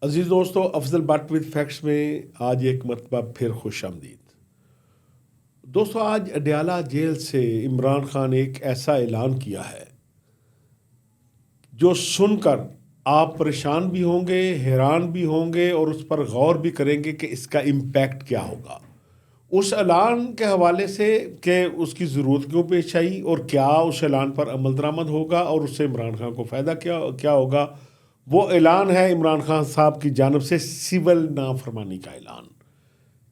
عزیز دوستو، افضل but with facts میں آج ایک مرتبہ پھر خوش آمدید۔ دوستو، آج اڈیالہ جیل سے عمران خان نے ایک ایسا اعلان کیا ہے جو سن کر آپ پریشان بھی ہوں گے، حیران بھی ہوں گے اور اس پر غور بھی کریں گے کہ اس کا امپیکٹ کیا ہوگا۔ اس اعلان کے حوالے سے کہ اس کی ضرورت کیوں پیش آئی اور کیا اس اعلان پر عمل درآمد ہوگا اور اس سے عمران خان کو فائدہ کیا ہوگا، وہ اعلان ہے عمران خان صاحب کی جانب سے سول نافرمانی کا اعلان۔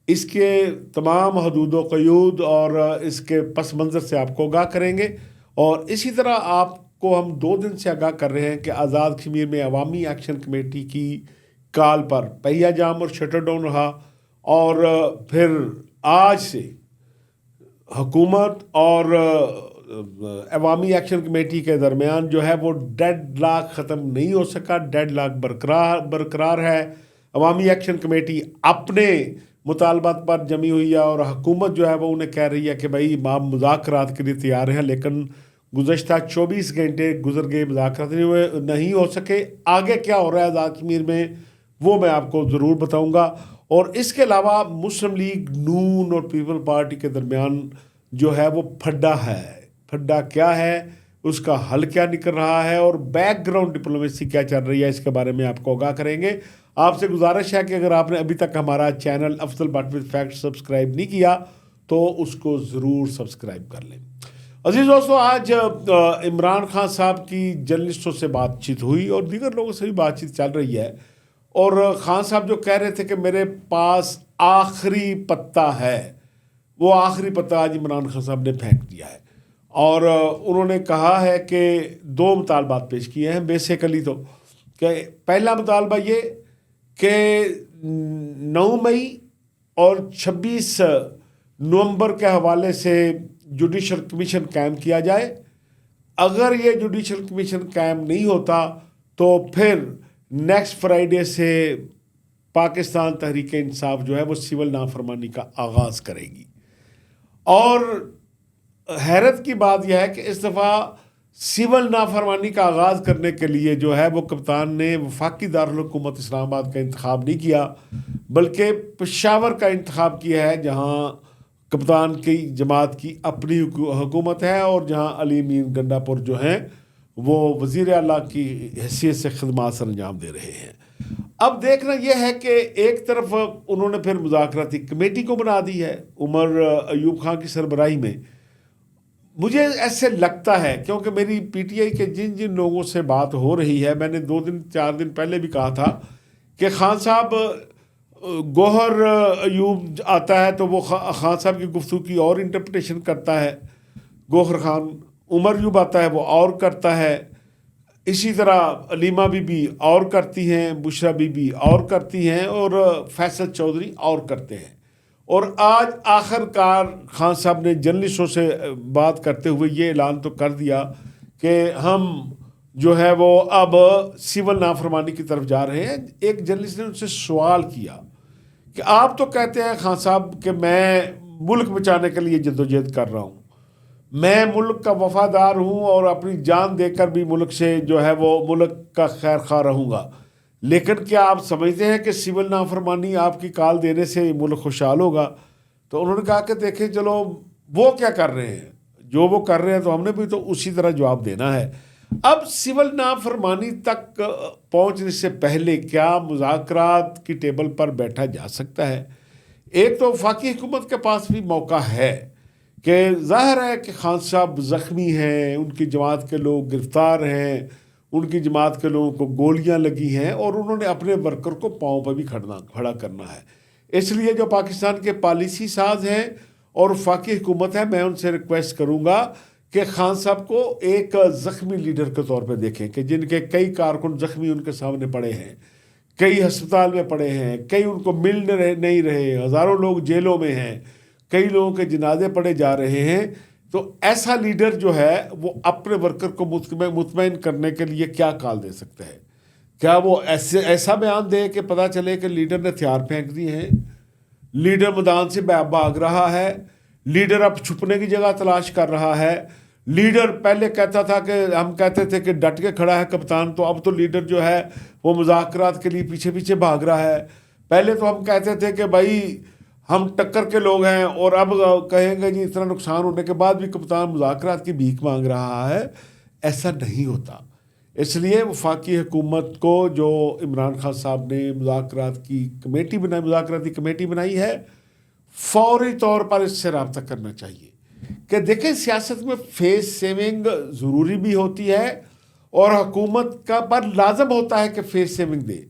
اس کے تمام حدود و قیود اور اس کے پس منظر سے آپ کو آگاہ کریں گے، اور اسی طرح آپ کو ہم 2 دن سے آگاہ کر رہے ہیں کہ آزاد کشمیر میں عوامی ایکشن کمیٹی کی کال پر پہیا جام اور شٹر ڈاؤن رہا، اور پھر آج سے حکومت اور عوامی ایکشن کمیٹی کے درمیان جو ہے وہ ڈیڈ لاک ختم نہیں ہو سکا، ڈیڈ لاک برقرار ہے۔ عوامی ایکشن کمیٹی اپنے مطالبات پر جمی ہوئی ہے اور حکومت جو ہے وہ انہیں کہہ رہی ہے کہ بھائی آپ مذاکرات کے لیے تیار ہیں، لیکن گزشتہ 24 گھنٹے گزر گئے، مذاکرات نہیں ہو سکے۔ آگے کیا ہو رہا ہے آزاد کشمیر میں وہ میں آپ کو ضرور بتاؤں گا، اور اس کے علاوہ مسلم لیگ نون اور پیپل پارٹی کے درمیان جو ہے وہ پھڈا ہے۔ پھڈا کیا ہے، اس کا حل کیا نکل رہا ہے اور بیک گراؤنڈ ڈپلومیسی کیا چل رہی ہے، اس کے بارے میں آپ کو آگاہ کریں گے۔ آپ سے گزارش ہے کہ اگر آپ نے ابھی تک ہمارا channel Afzal but with fact subscribe نہیں کیا تو اس کو ضرور سبسکرائب کر لیں۔ عزیز دوستو، آج عمران خان صاحب کی جرنلسٹوں سے بات چیت ہوئی اور دیگر لوگوں سے بھی بات چیت چل رہی ہے، اور خان صاحب جو کہہ رہے تھے کہ میرے پاس آخری پتہ ہے، وہ آخری پتہ آج عمران خان صاحب نے پھینک دیا ہے، اور انہوں نے کہا ہے کہ 2 مطالبات پیش کیے ہیں بیسیکلی۔ تو کہ پہلا مطالبہ یہ کہ 9 مئی اور 26 نومبر کے حوالے سے جوڈیشل کمیشن قائم کیا جائے۔ اگر یہ جوڈیشل کمیشن قائم نہیں ہوتا تو پھر نیکسٹ فرائیڈے سے پاکستان تحریک انصاف جو ہے وہ سول نافرمانی کا آغاز کرے گی۔ اور حیرت کی بات یہ ہے کہ اس دفعہ سول نافرمانی کا آغاز کرنے کے لیے جو ہے وہ کپتان نے وفاقی دارالحکومت اسلام آباد کا انتخاب نہیں کیا، بلکہ پشاور کا انتخاب کیا ہے، جہاں کپتان کی جماعت کی اپنی حکومت ہے اور جہاں علی امین گنڈا پور جو ہیں وہ وزیر اعلیٰ کی حیثیت سے خدمات سر انجام دے رہے ہیں۔ اب دیکھنا یہ ہے کہ ایک طرف انہوں نے پھر مذاکراتی کمیٹی کو بنا دی ہے عمر ایوب خان کی سربراہی میں۔ مجھے ایسے لگتا ہے، کیونکہ میری پی ٹی آئی کے جن لوگوں سے بات ہو رہی ہے، میں نے 2-4 دن پہلے بھی کہا تھا کہ خان صاحب گوہر ایوب آتا ہے تو وہ خان صاحب کی گفتگو کی اور انٹرپریٹیشن کرتا ہے، گوہر خان عمر ایوب آتا ہے وہ اور کرتا ہے، اسی طرح علیمہ بی بی اور کرتی ہیں، بشرا بی بی اور کرتی ہیں، اور فیصل چودھری اور کرتے ہیں۔ اور آج آخر کار خان صاحب نے جرنلسٹوں سے بات کرتے ہوئے یہ اعلان تو کر دیا کہ ہم جو ہے وہ اب سول نافرمانی کی طرف جا رہے ہیں۔ ایک جرنلسٹ نے ان سے سوال کیا کہ آپ تو کہتے ہیں خان صاحب کہ میں ملک بچانے کے لیے جدوجہد کر رہا ہوں، میں ملک کا وفادار ہوں اور اپنی جان دے کر بھی ملک سے جو ہے وہ ملک کا خیر خواہ رہوں گا، لیکن کیا آپ سمجھتے ہیں کہ سول نافرمانی آپ کی کال دینے سے ملک خوشحال ہوگا؟ تو انہوں نے کہا کہ دیکھیں چلو وہ کیا کر رہے ہیں، جو وہ کر رہے ہیں تو ہم نے بھی تو اسی طرح جواب دینا ہے۔ اب سول نافرمانی تک پہنچنے سے پہلے کیا مذاکرات کی ٹیبل پر بیٹھا جا سکتا ہے؟ ایک تو وفاقی حکومت کے پاس بھی موقع ہے کہ ظاہر ہے کہ خان صاحب زخمی ہیں، ان کی جماعت کے لوگ گرفتار ہیں، ان کی جماعت کے لوگوں کو گولیاں لگی ہیں، اور انہوں نے اپنے ورکر کو پاؤں پہ بھی کھڑا کرنا ہے۔ اس لیے جو پاکستان کے پالیسی ساز ہیں اور وفاقی حکومت ہے، میں ان سے ریکویسٹ کروں گا کہ خان صاحب کو ایک زخمی لیڈر کے طور پہ دیکھیں، کہ جن کے کئی کارکن زخمی ان کے سامنے پڑے ہیں، کئی ہسپتال میں پڑے ہیں، کئی ان کو مل نہیں رہے، ہزاروں لوگ جیلوں میں ہیں، کئی لوگوں کے جنازے پڑے جا رہے ہیں۔ تو ایسا لیڈر جو ہے وہ اپنے ورکر کو مطمئن کرنے کے لیے کیا کال دے سکتا ہے؟ کیا وہ ایسا بیان دے کہ پتہ چلے کہ لیڈر نے ہتھیار پھینک دیے ہیں، لیڈر میدان سے بھاگ رہا ہے، لیڈر اب چھپنے کی جگہ تلاش کر رہا ہے، لیڈر پہلے کہتا تھا کہ ہم کہتے تھے کہ ڈٹ کے کھڑا ہے کپتان، تو اب تو لیڈر جو ہے وہ مذاکرات کے لیے پیچھے پیچھے بھاگ رہا ہے. پہلے تو ہم کہتے تھے کہ بھائی ہم ٹکر کے لوگ ہیں، اور اب کہیں گے جی اتنا نقصان ہونے کے بعد بھی کپتان مذاکرات کی بھیک مانگ رہا ہے. ایسا نہیں ہوتا. اس لیے وفاقی حکومت کو جو عمران خان صاحب نے مذاکراتی کمیٹی بنائی ہے، فوری طور پر اس سے رابطہ کرنا چاہیے کہ دیکھیں سیاست میں فیس سیونگ ضروری بھی ہوتی ہے، اور حکومت کا پر لازم ہوتا ہے کہ فیس سیونگ دے.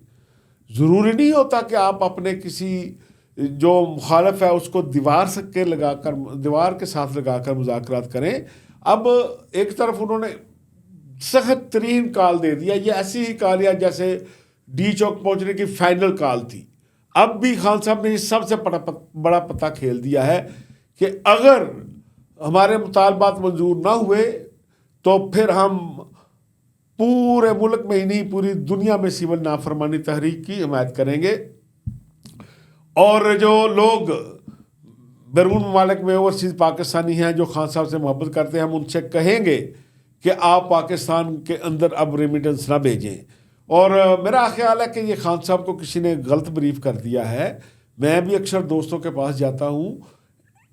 ضروری نہیں ہوتا کہ آپ اپنے کسی جو مخالف ہے اس کو دیوار کے ساتھ لگا کر مذاکرات کریں. اب ایک طرف انہوں نے سخت ترین کال دے دیا، یہ ایسی ہی کال ہے جیسے ڈی چوک پہنچنے کی فائنل کال تھی. اب بھی خان صاحب نے یہ سب سے بڑا پتہ کھیل دیا ہے کہ اگر ہمارے مطالبات منظور نہ ہوئے تو پھر ہم پورے ملک میں ہی نہیں پوری دنیا میں سول نافرمانی تحریک کی حمایت کریں گے. اور جو لوگ بیرون ممالک میں اوورسیز پاکستانی ہیں جو خان صاحب سے محبت کرتے ہیں، ہم ان سے کہیں گے کہ آپ پاکستان کے اندر اب ریمیٹنس نہ بھیجیں. اور میرا خیال ہے کہ یہ خان صاحب کو کسی نے غلط بریف کر دیا ہے. میں بھی اکثر دوستوں کے پاس جاتا ہوں،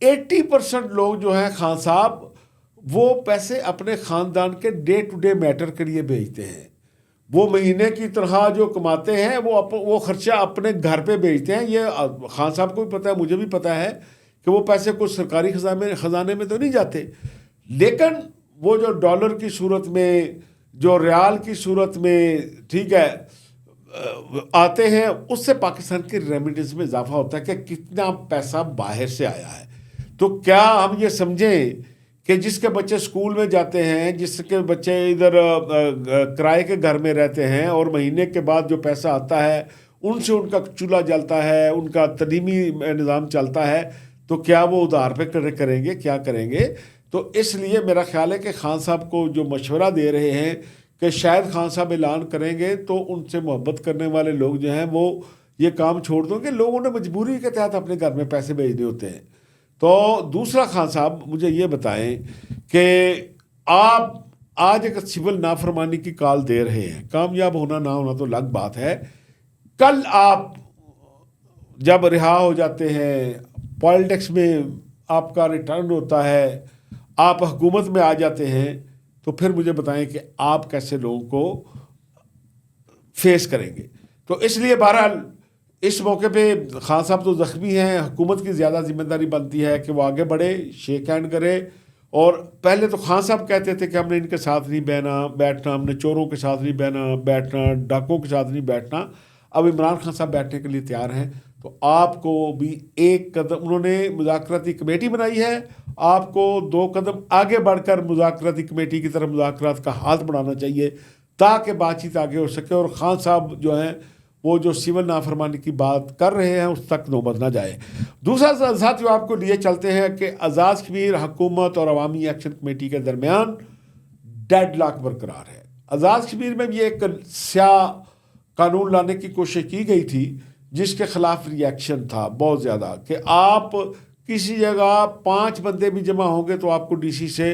80% لوگ جو ہیں خان صاحب وہ پیسے اپنے خاندان کے ڈے ٹو ڈے میٹر کے لیے بھیجتے ہیں. وہ مہینے کی تنخواہ جو کماتے ہیں وہ خرچہ اپنے گھر پہ بھیجتے ہیں. یہ خان صاحب کو بھی پتہ ہے، مجھے بھی پتہ ہے کہ وہ پیسے کوئی سرکاری خزانے میں تو نہیں جاتے، لیکن وہ جو ڈالر کی صورت میں، جو ریال کی صورت میں، ٹھیک ہے، آتے ہیں، اس سے پاکستان کی ریمیٹنس میں اضافہ ہوتا ہے کہ کتنا پیسہ باہر سے آیا ہے. تو کیا ہم یہ سمجھیں کہ جس کے بچے اسکول میں جاتے ہیں، جس کے بچے ادھر کرائے کے گھر میں رہتے ہیں، اور مہینے کے بعد جو پیسہ آتا ہے ان سے ان کا چولہا جلتا ہے، ان کا تعلیمی نظام چلتا ہے، تو کیا وہ ادھار پہ کریں گے؟ کیا کریں گے؟ تو اس لیے میرا خیال ہے کہ خان صاحب کو جو مشورہ دے رہے ہیں کہ شاید خان صاحب اعلان کریں گے تو ان سے محبت کرنے والے لوگ جو ہیں وہ یہ کام چھوڑ دو کہ لوگوں نے مجبوری کے تحت اپنے گھر میں پیسے بھیجنے ہوتے ہیں. تو دوسرا خان صاحب مجھے یہ بتائیں کہ آپ آج ایک سول نافرمانی کی کال دے رہے ہیں، کامیاب ہونا نہ ہونا تو الگ بات ہے. کل آپ جب رہا ہو جاتے ہیں، پالیٹکس میں آپ کا ریٹرن ہوتا ہے، آپ حکومت میں آ جاتے ہیں، تو پھر مجھے بتائیں کہ آپ کیسے لوگوں کو فیس کریں گے. تو اس لیے بہرحال اس موقع پہ خان صاحب تو زخمی ہیں، حکومت کی زیادہ ذمہ داری بنتی ہے کہ وہ آگے بڑھے، شیک ہینڈ کرے. اور پہلے تو خان صاحب کہتے تھے کہ ہم نے ان کے ساتھ نہیں بیٹھنا، ہم نے چوروں کے ساتھ نہیں بیٹھنا، ڈاکوں کے ساتھ نہیں بیٹھنا. اب عمران خان صاحب بیٹھنے کے لیے تیار ہیں، تو آپ کو بھی ایک قدم، انہوں نے مذاکراتی کمیٹی بنائی ہے، آپ کو 2 قدم آگے بڑھ کر مذاکراتی کمیٹی کی طرف مذاکرات کا ہاتھ بڑھانا چاہیے تاکہ بات چیت آگے ہو سکے، اور خان صاحب جو ہیں وہ جو سول نافرمانی کی بات کر رہے ہیں اس تک نوبت نہ جائے. دوسرا ساتھیوں آپ کو لیے چلتے ہیں کہ آزاد کشمیر حکومت اور عوامی ایکشن کمیٹی کے درمیان ڈیڈ لاک برقرار ہے. آزاد کشمیر میں بھی ایک سیاہ قانون لانے کی کوشش کی گئی تھی جس کے خلاف ری ایکشن تھا بہت زیادہ، کہ آپ کسی جگہ 5 بندے بھی جمع ہوں گے تو آپ کو ڈی سی سے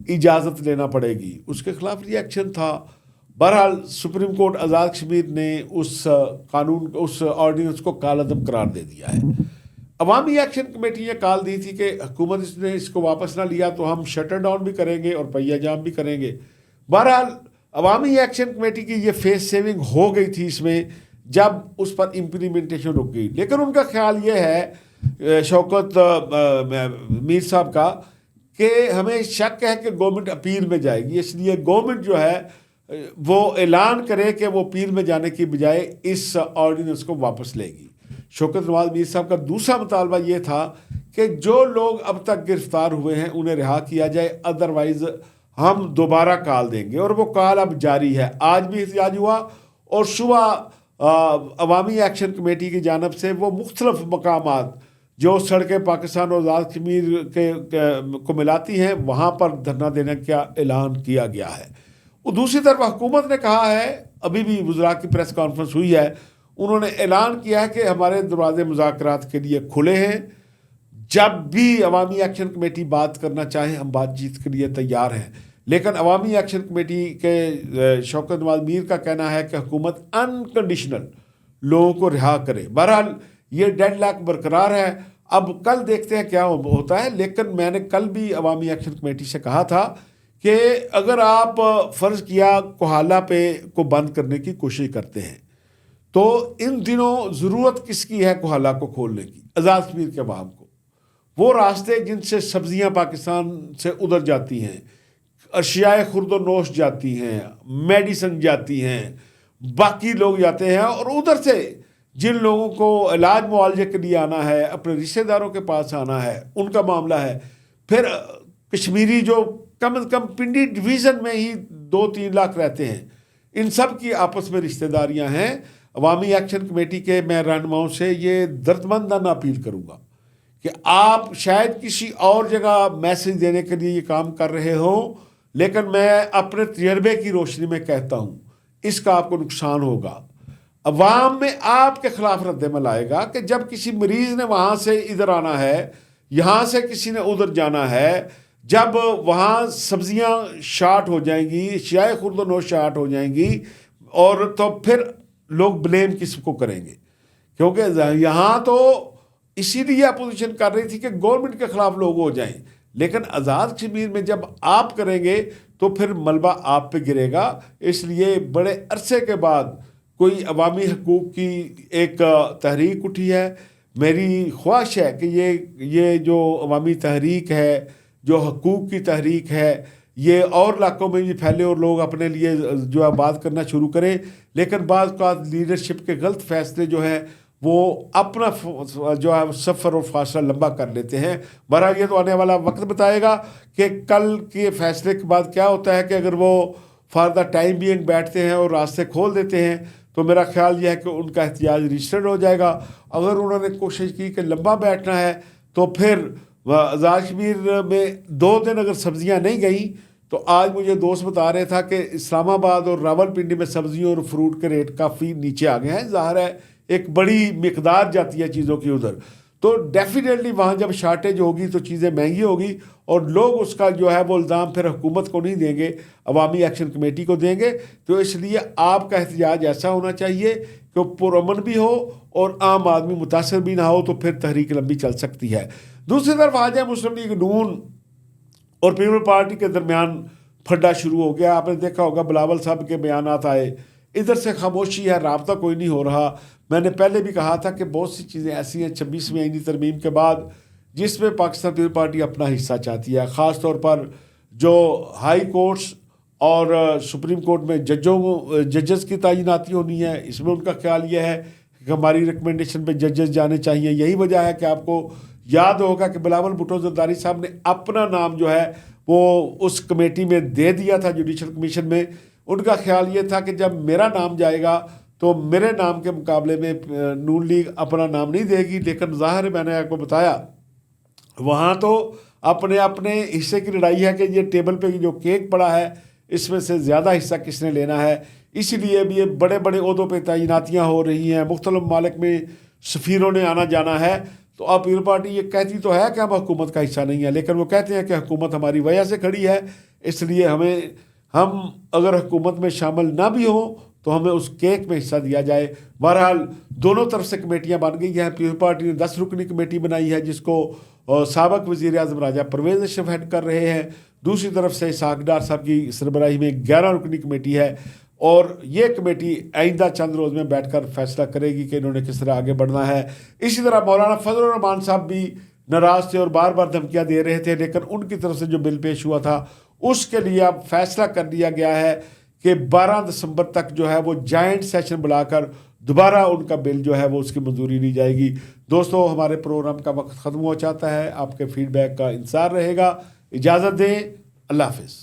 اجازت لینا پڑے گی، اس کے خلاف ری ایکشن تھا. بہرحال سپریم کورٹ آزاد کشمیر نے اس آرڈیننس کو کالعدم قرار دے دیا ہے. عوامی ایکشن کمیٹی نے کال دی تھی کہ حکومت نے اس کو واپس نہ لیا تو ہم شٹر ڈاؤن بھی کریں گے اور پہیہ جام بھی کریں گے. بہرحال عوامی ایکشن کمیٹی کی یہ فیس سیونگ ہو گئی تھی اس میں جب اس پر امپلیمنٹیشن رک گئی، لیکن ان کا خیال یہ ہے شوکت میر صاحب کا کہ ہمیں شک ہے کہ گورنمنٹ اپیل میں جائے گی، اس لیے گورنمنٹ جو ہے وہ اعلان کرے کہ وہ اپیل میں جانے کی بجائے اس آرڈیننس کو واپس لے گی. شوکت نواز میر صاحب کا دوسرا مطالبہ یہ تھا کہ جو لوگ اب تک گرفتار ہوئے ہیں انہیں رہا کیا جائے، ادروائز ہم دوبارہ کال دیں گے، اور وہ کال اب جاری ہے. آج بھی احتجاج ہوا، اور صبح عوامی ایکشن کمیٹی کی جانب سے وہ مختلف مقامات جو سڑکیں پاکستان اور آزاد کشمیر کو ملاتی ہیں وہاں پر دھرنا دینے کا اعلان کیا گیا ہے. دوسری طرف حکومت نے کہا ہے، ابھی بھی وزراء کی پریس کانفرنس ہوئی ہے، انہوں نے اعلان کیا ہے کہ ہمارے دروازے مذاکرات کے لیے کھلے ہیں. جب بھی عوامی ایکشن کمیٹی بات کرنا چاہیں ہم بات چیت کے لیے تیار ہیں، لیکن عوامی ایکشن کمیٹی کے شوکت نواز میر کا کہنا ہے کہ حکومت انکنڈیشنل لوگوں کو رہا کرے۔ بہرحال یہ ڈیڈ لاک برقرار ہے، اب کل دیکھتے ہیں کیا ہوتا ہے، لیکن میں نے کل بھی عوامی ایکشن کمیٹی سے کہا تھا کہ اگر آپ فرض کیا کوہالہ پہ کو بند کرنے کی کوشش کرتے ہیں تو ان دنوں ضرورت کس کی ہے کوہالہ کو کھولنے کی؟ آزاد کشمیر کے عوام کو۔ وہ راستے جن سے سبزیاں پاکستان سے ادھر جاتی ہیں، اشیاء خرد و نوش جاتی ہیں، میڈیسن جاتی ہیں، باقی لوگ جاتے ہیں، اور ادھر سے جن لوگوں کو علاج معالجے کے لیے آنا ہے، اپنے رشتہ داروں کے پاس آنا ہے، ان کا معاملہ ہے۔ پھر کشمیری جو کم از کم پنڈی ڈویژن میں ہی 2-3 لاکھ رہتے ہیں، ان سب کی آپس میں رشتہ داریاں ہیں۔ عوامی ایکشن کمیٹی کے میں رہنماؤں سے یہ دردمندانہ اپیل کروں گا کہ آپ شاید کسی اور جگہ میسج دینے کے لیے یہ کام کر رہے ہوں، لیکن میں اپنے تجربے کی روشنی میں کہتا ہوں اس کا آپ کو نقصان ہوگا۔ عوام میں آپ کے خلاف رد عمل آئے گا کہ جب کسی مریض نے وہاں سے ادھر آنا ہے، یہاں سے کسی نے ادھر جانا ہے، جب وہاں سبزیاں شارٹ ہو جائیں گی، اشیاء خرد و نوش شارٹ ہو جائیں گی، اور تو پھر لوگ بلیم کس کو کریں گے؟ کیونکہ یہاں تو اسی لیے اپوزیشن کر رہی تھی کہ گورنمنٹ کے خلاف لوگ ہو جائیں، لیکن آزاد کشمیر میں جب آپ کریں گے تو پھر ملبہ آپ پہ گرے گا۔ اس لیے بڑے عرصے کے بعد کوئی عوامی حقوق کی ایک تحریک اٹھی ہے۔ میری خواہش ہے کہ یہ جو عوامی تحریک ہے، جو حقوق کی تحریک ہے، یہ اور علاقوں میں بھی پھیلے اور لوگ اپنے لیے جو ہے بات کرنا شروع کریں، لیکن بعض اوقات لیڈرشپ کے غلط فیصلے جو ہیں وہ اپنا جو ہے سفر اور فاصلہ لمبا کر لیتے ہیں۔ بہرحال یہ تو آنے والا وقت بتائے گا کہ کل کے فیصلے کے بعد کیا ہوتا ہے، کہ اگر وہ فار دا ٹائم بینگ بیٹھتے ہیں اور راستے کھول دیتے ہیں تو میرا خیال یہ ہے کہ ان کا احتجاج رجسٹرڈ ہو جائے گا۔ اگر انہوں نے کوشش کی کہ لمبا بیٹھنا ہے تو پھر آزاد کشمیر میں 2 دن اگر سبزیاں نہیں گئیں تو آج مجھے دوست بتا رہے تھا کہ اسلام آباد اور راول پنڈی میں سبزیوں اور فروٹ کے ریٹ کافی نیچے آ گئے ہیں۔ ظاہر ہے ایک بڑی مقدار جاتی ہے چیزوں کی ادھر، تو ڈیفینیٹلی وہاں جب شارٹیج ہوگی تو چیزیں مہنگی ہوگی، اور لوگ اس کا جو ہے وہ الزام پھر حکومت کو نہیں دیں گے، عوامی ایکشن کمیٹی کو دیں گے۔ تو اس لیے آپ کا احتجاج ایسا ہونا چاہیے کہ پرامن بھی ہو اور عام آدمی متاثر بھی نہ ہو، تو پھر تحریک لمبی چل سکتی ہے۔ دوسری طرف آج مسلم لیگ نون اور پیپل پارٹی کے درمیان پھڈا شروع ہو گیا۔ آپ نے دیکھا ہوگا بلاول صاحب کے بیانات آئے، ادھر سے خاموشی ہے، رابطہ کوئی نہیں ہو رہا۔ میں نے پہلے بھی کہا تھا کہ بہت سی چیزیں ایسی ہیں 26ویں آئینی ترمیم کے بعد جس میں پاکستان پیپل پارٹی اپنا حصہ چاہتی ہے، خاص طور پر جو ہائی کورٹس اور سپریم کورٹ میں ججز کی تعیناتی ہونی ہے، اس میں ان کا خیال یہ ہے کہ ہماری ریکمنڈیشن پہ ججز جانے چاہیے۔ یہی وجہ ہے کہ آپ کو یاد ہوگا کہ بلاول بھٹو زرداری صاحب نے اپنا نام جو ہے وہ اس کمیٹی میں دے دیا تھا، جوڈیشل کمیشن میں۔ ان کا خیال یہ تھا کہ جب میرا نام جائے گا تو میرے نام کے مقابلے میں نون لیگ اپنا نام نہیں دے گی، لیکن ظاہر میں نے آپ کو بتایا وہاں تو اپنے حصے کی لڑائی ہے کہ یہ ٹیبل پہ جو کیک پڑا ہے اس میں سے زیادہ حصہ کس نے لینا ہے۔ اسی لیے اب یہ بڑے بڑے عہدوں پہ تعیناتیاں ہو رہی ہیں، مختلف ممالک میں سفیروں نے آنا جانا ہے۔ تو اب پیپل پارٹی یہ کہتی تو ہے کہ ہم حکومت کا حصہ نہیں ہے، لیکن وہ کہتے ہیں کہ حکومت ہماری وجہ سے کھڑی ہے، اس لیے ہم اگر حکومت میں شامل نہ بھی ہوں تو ہمیں اس کیک میں حصہ دیا جائے۔ بہرحال دونوں طرف سے کمیٹیاں بن گئی ہیں۔ پیپل پارٹی نے 10 رکنی کمیٹی بنائی ہے جس کو سابق وزیر اعظم راجہ پرویز اشرف ہیڈ کر رہے ہیں، دوسری طرف سے اسحاق ڈار صاحب کی سربراہی میں 11 رکنی کمیٹی ہے، اور یہ کمیٹی آئندہ چند روز میں بیٹھ کر فیصلہ کرے گی کہ انہوں نے کس طرح آگے بڑھنا ہے۔ اسی طرح مولانا فضل الرحمان صاحب بھی ناراض تھے اور بار بار دھمکیاں دے رہے تھے، لیکن ان کی طرف سے جو بل پیش ہوا تھا اس کے لیے اب فیصلہ کر لیا گیا ہے کہ 12 دسمبر تک جو ہے وہ جائنٹ سیشن بلا کر دوبارہ ان کا بل جو ہے وہ اس کی منظوری لی جائے گی۔ دوستو، ہمارے پروگرام کا وقت ختم ہو چاہتا ہے، آپ کے فیڈ بیک کا انتظار رہے گا۔ اجازت دیں، اللہ حافظ۔